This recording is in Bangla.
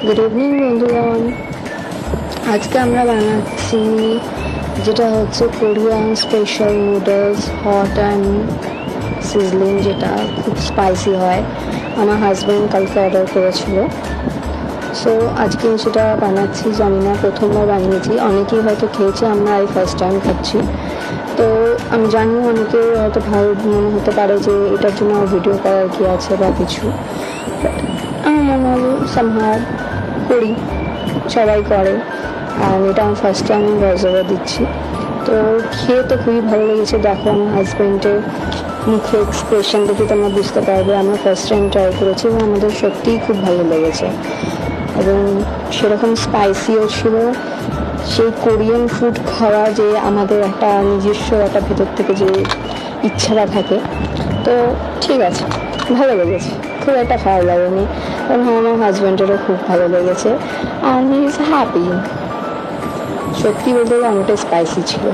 গুড ইভিনিং বন্ধুগণ। আজকে আমরা বানাচ্ছি যেটা হচ্ছে Korean special noodles, hot and sizzling, যেটা খুব স্পাইসি হয়। আমার হাজব্যান্ড কালকে অর্ডার করেছিল, সো আজকে সেটা বানাচ্ছি। জানি না, প্রথমবার বানিয়েছি, অনেকেই হয়তো খেয়েছে, আমরা এই ফার্স্ট টাইম খাচ্ছি। তো আমি জানি অনেকে হয়তো ভালো মনে হতে পারে যে এটার জন্য ভিডিও করার কি আছে বা কিছু, আমার মনে হলো সামহাও করি, সবাই করে। আর এটা আমার ফার্স্ট টাইম আমি ভয়েস ওভার দিচ্ছি। তো খেয়ে তো খুবই ভালো লেগেছে। দেখো আমার হাজব্যান্ডের মুখে এক্সপ্রেশন দেখে তোমরা বুঝতে পারবে আমরা ফার্স্ট টাইম ট্রাই করেছি এবং আমাদের সত্যিই খুব ভালো লেগেছে। এবং সেরকম স্পাইসিও ছিল। সেই কোরিয়ান ফুড খাওয়া যে আমাদের একটা নিজস্ব একটা ভেতর থেকে যে ইচ্ছাটা থাকে, তো ঠিক আছে, ভালো লেগেছে। খুব একটা খারাপ লাগেনি, কারণ আমার হাজব্যান্ডেরও খুব ভালো লেগেছে। And he is happy. সত্যি বলতে অনেকটা স্পাইসি ছিল।